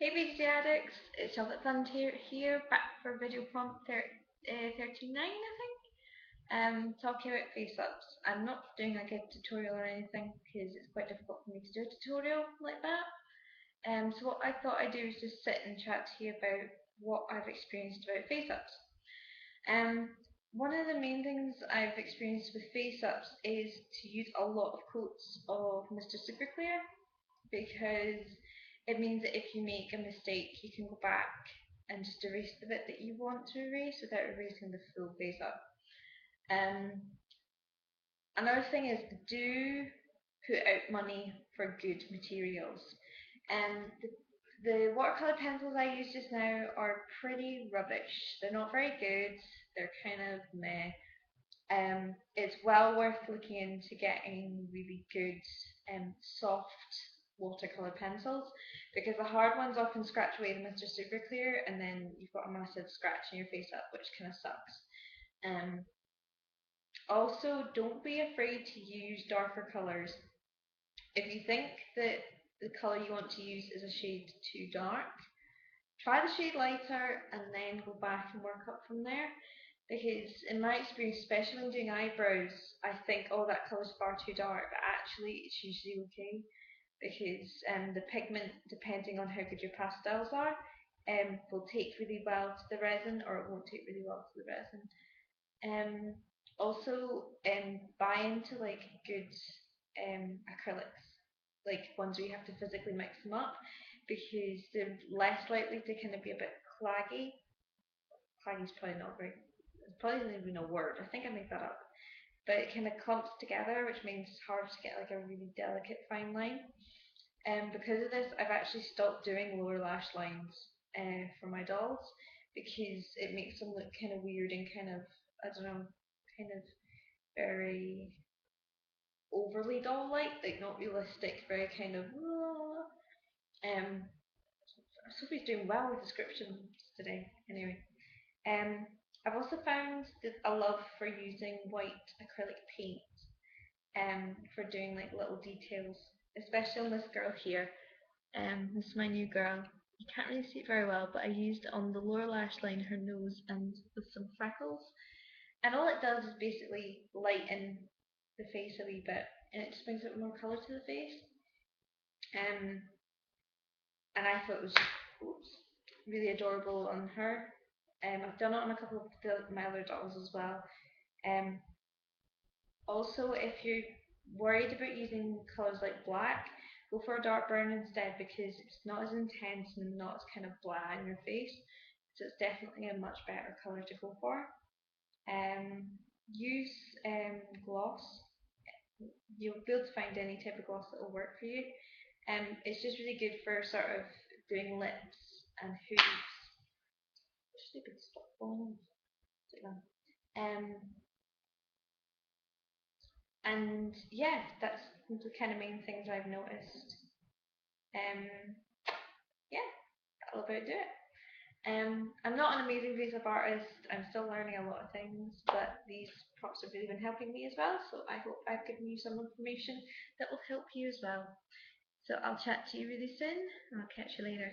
Hey BJD Addicts, it's Chocolate Thunder here, back for video prompt 39 I think. Talking about face-ups. I'm not doing like a tutorial or anything because it's quite difficult for me to do a tutorial like that. So what I thought I'd do is just sit and chat to you about what I've experienced about face-ups. One of the main things I've experienced with face-ups is to use a lot of quotes of Mr. Superclear, because it means that if you make a mistake, you can go back and just erase the bit that you want to erase without erasing the full face up. Another thing is, do put out money for good materials. The watercolor pencils I use just now are pretty rubbish. They're not very good. They're kind of meh. It's well worth looking into getting really good soft watercolor pencils, because the hard ones often scratch away the Mr. Super Clear, and then you've got a massive scratch in your face up, which kind of sucks. Also, don't be afraid to use darker colors. If you think that the color you want to use is a shade too dark, try the shade lighter and then go back and work up from there. Because in my experience, especially when doing eyebrows, I think, oh, that colour's far too dark, but actually it's usually okay, because the pigment, depending on how good your pastels are, will take really well to the resin, or it won't take really well to the resin. Also, buy into like good acrylics, like ones where you have to physically mix them up, because they're less likely to kind of be a bit claggy. Claggy's probably not very, it's probably not even a word, I think I made that up. But it kind of clumps together, which means it's hard to get like a really delicate fine line. Because of this, I've actually stopped doing lower lash lines for my dolls, because it makes them look kind of weird and kind of, I don't know, kind of very overly doll-like, like not realistic, very kind of. Sophie's doing well with descriptions today. Anyway, I've also found that a love for using white acrylic paint for doing like little details, especially on this girl here. This is my new girl. You can't really see it very well, but I used it on the lower lash line, her nose, and with some freckles. And all it does is basically lighten the face a wee bit, and it just brings a bit more colour to the face. And I thought it was really adorable on her. I've done it on a couple of my other dolls as well. Also, if you're worried about using colours like black, go for a dark brown instead, because it's not as intense and not as kind of blah in your face. So it's definitely a much better colour to go for. Use gloss. You'll be able to find any type of gloss that will work for you. It's just really good for sort of doing lips and hooves. Stupid stop falling. And yeah, that's the kind of main things I've noticed. Yeah, that'll about do it. I'm not an amazing face-up artist. I'm still learning a lot of things, but these prompts have really been helping me as well. So I hope I've given you some information that will help you as well. So I'll chat to you really soon, and I'll catch you later.